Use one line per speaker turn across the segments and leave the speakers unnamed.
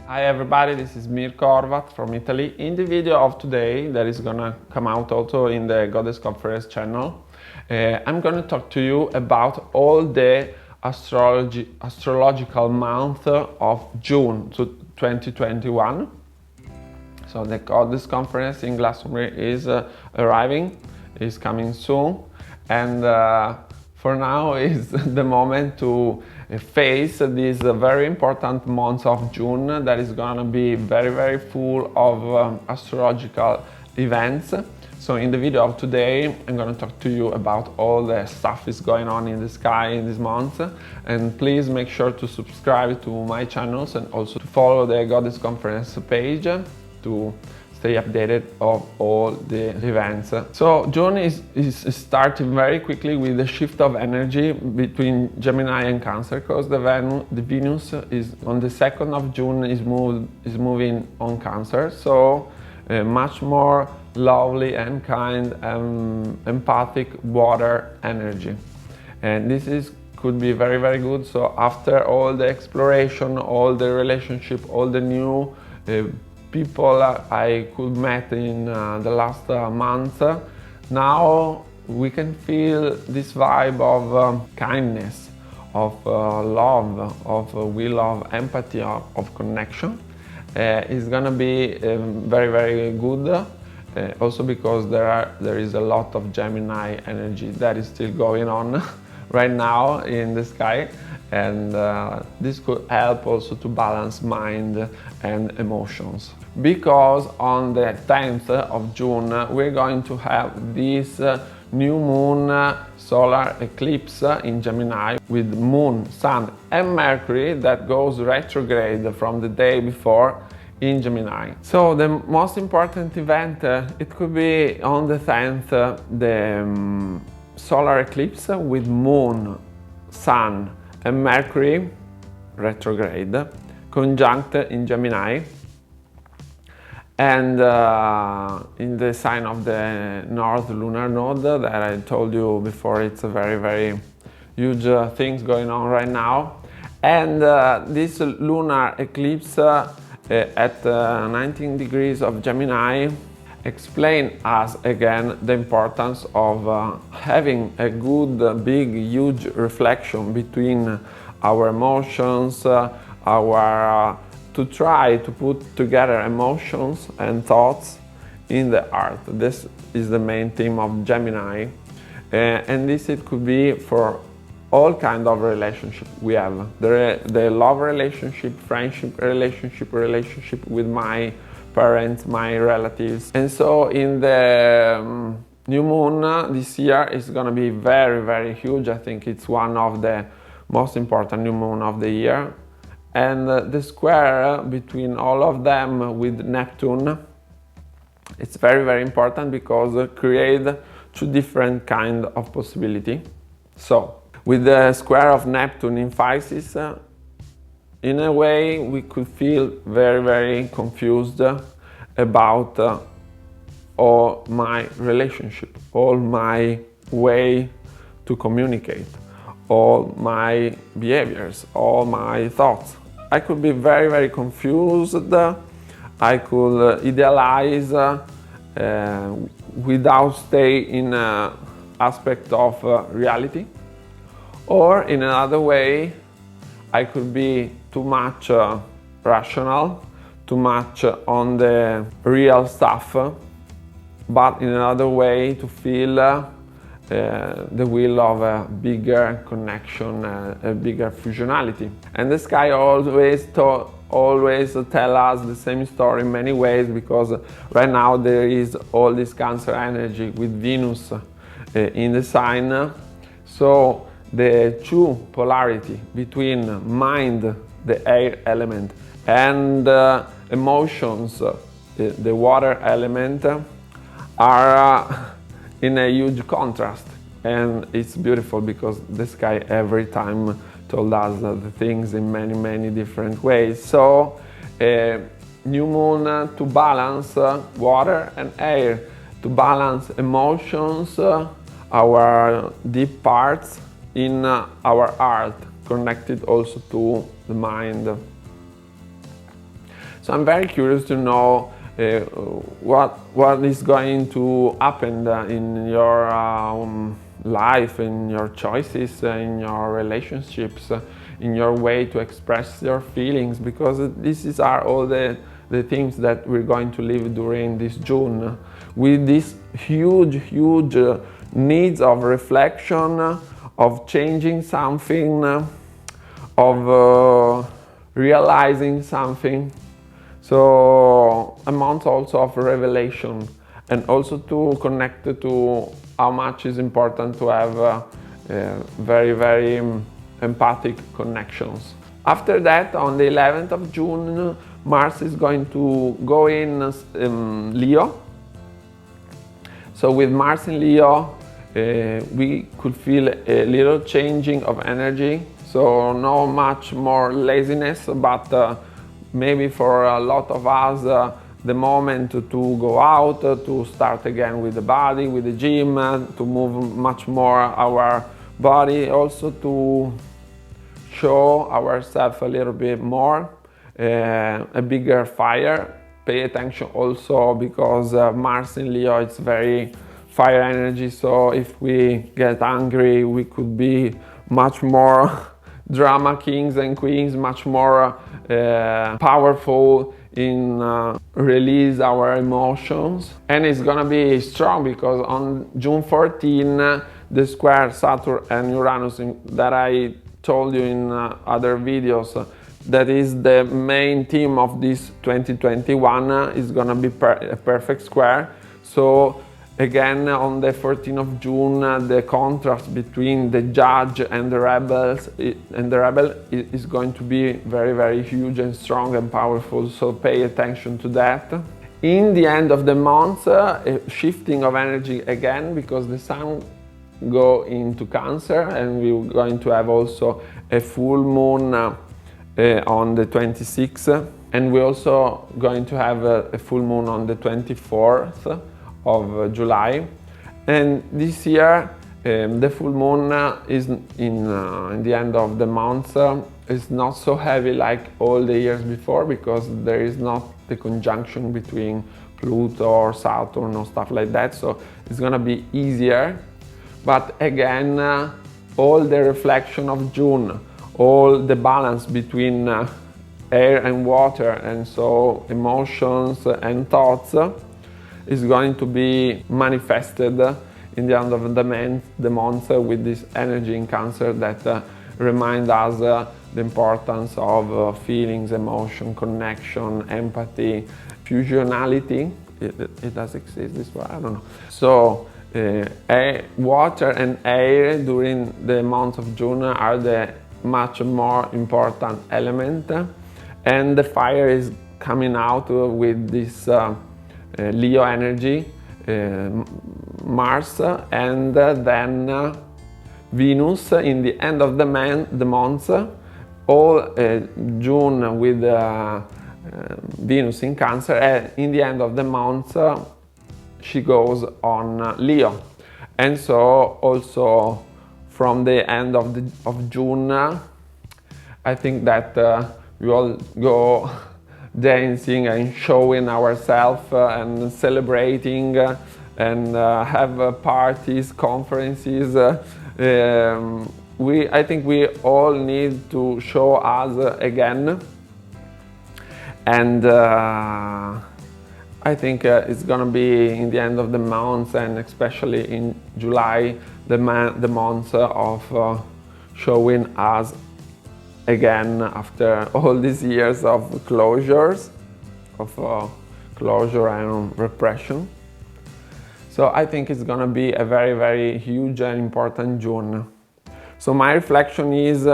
Hi everybody, this is Mirco Horvath from Italy. In the video of today, that is gonna come out also in the Goddess Conference channel, I'm gonna talk to you about all the astrological month of June to 2021. So the Goddess Conference in Glastonbury is arriving, is coming soon, and for now is the moment to face this very important month of June that is gonna be very full of astrological events. So in the video of today, I'm gonna talk to you about all the stuff is going on in the sky in this month. And please make sure to subscribe to my channels and also to follow the Goddess Conference page to stay updated of all the events. So June is starting very quickly with the shift of energy between Gemini and Cancer, because the Venus is on the 2nd of June is moving on Cancer. So much more lovely and kind and empathic water energy, and this could be very good. So after all the exploration, all the relationship, all the new people I could met in the last month, now we can feel this vibe of kindness, of love, of will, of empathy, of connection. It's gonna be very good. Also because there is a lot of Gemini energy that is still going on right now in the sky, and this could help also to balance mind and emotions. Because on the 10th of June we're going to have this new moon solar eclipse in Gemini with Moon, Sun and Mercury that goes retrograde from the day before in Gemini. So the most important event, it could be on the 10th, the solar eclipse with Moon, Sun and Mercury retrograde conjunct in Gemini, and in the sign of the North Lunar Node that I told you before. It's a very huge things going on right now, and this lunar eclipse at 19 degrees of Gemini explain us again the importance of having a good, big, huge reflection between our emotions, to try to put together emotions and thoughts in the art. This is the main theme of Gemini, and this it could be for all kind of relationship we have. The love relationship, friendship relationship with my parents, my relatives. And so in the new moon this year is gonna be very huge. I think it's one of the most important new moon of the year. And the square between all of them with Neptune, it's very important because it create two different kind of possibility. So with the square of Neptune in Pisces, in a way we could feel very confused about all my relationship, all my way to communicate, all my behaviors, all my thoughts. I could be very confused. I could idealize without stay in aspect of reality. Or in another way, I could be too much rational, too much on the real stuff, but in another way to feel the will of a bigger connection, a bigger fusionality. And the sky always tell us the same story in many ways, because right now there is all this Cancer energy with Venus in the sign. So the true polarity between mind, the air element, and emotions, the water element, are in a huge contrast, and it's beautiful because the sky every time told us the things in many different ways. So new moon to balance water and air, to balance emotions, our deep parts in our art, connected also to the mind. So I'm very curious to know what is going to happen in your life, in your choices, in your relationships, in your way to express your feelings, because these are all the things that we're going to live during this June, with these huge needs of reflection, of changing something, of realizing something. So a month also of revelation, and also to connect to how much is important to have very empathic connections. After that, on the 11th of June, Mars is going to go in Leo. So with Mars in Leo, we could feel a little changing of energy. So not much more laziness, but maybe for a lot of us, the moment to go out, to start again with the body, with the gym, to move much more our body, also to show ourselves a little bit more, a bigger fire. Pay attention also because Mars in Leo, it's very fire energy, so if we get angry, we could be much more drama kings and queens, much more powerful in release our emotions. And it's gonna be strong because on June 14, the square Saturn and Uranus that I told you in other videos, that is the main theme of this 2021, is gonna be a perfect square. So again, on the 14th of June, the contrast between the judge and the rebel is going to be very huge and strong and powerful, so pay attention to that. In the end of the month, a shifting of energy again, because the sun go into Cancer, and we're going to have also a full moon on the 26th, and we're also going to have a full moon on the 24th of July. And this year the full moon is in the end of the month. It's not so heavy like all the years before, because there is not the conjunction between Pluto or Saturn or stuff like that, so it's gonna be easier. But again, all the reflection of June, all the balance between air and water, and so emotions and thoughts, is going to be manifested in the end of the month with this energy in Cancer that remind us the importance of feelings, emotion, connection, empathy, fusionality. It does exist, this word? I don't know. So water and air during the month of June are the much more important element, and the fire is coming out with this Leo energy, Mars, and then Venus in the end of the month. All June with Venus in Cancer, and in the end of the month she goes on Leo. And so also from the end of June, I think that we all go dancing and showing ourselves and celebrating and have parties, conferences. I think we all need to show us again, and I think it's gonna be in the end of the month, and especially in July, the month of showing us again after all these years of closures, of closure and repression. So I think it's gonna be a very huge and important June. So my reflection is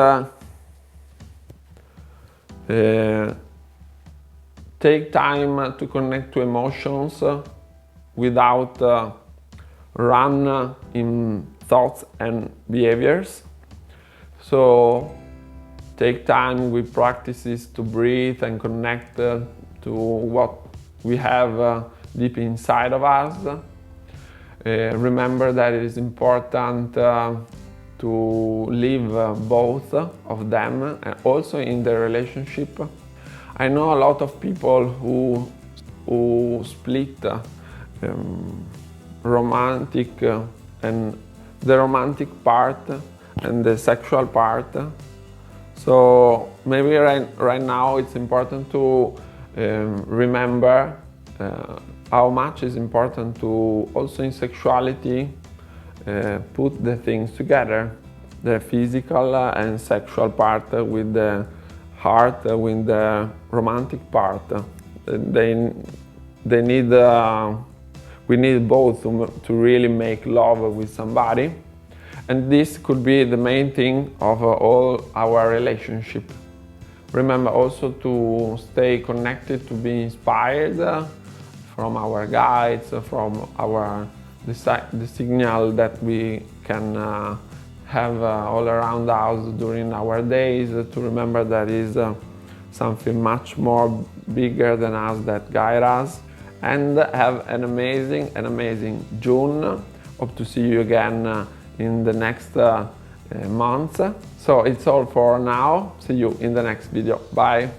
take time to connect to emotions without run in thoughts and behaviors. So take time with practices to breathe and connect to what we have deep inside of us. Remember that it is important to live both of them, and also in the relationship. I know a lot of people who split romantic and the romantic part and the sexual part. So maybe right now it's important to remember how much is important to also in sexuality put the things together, the physical and sexual part with the heart, with the romantic part. They need, we need both to really make love with somebody. And this could be the main thing of all our relationship. Remember also to stay connected, to be inspired from our guides, from the signal that we can have all around us during our days, to remember that is something much more bigger than us that guide us. And have an amazing June. Hope to see you again in the next months. So it's all for now. See you in the next video. Bye.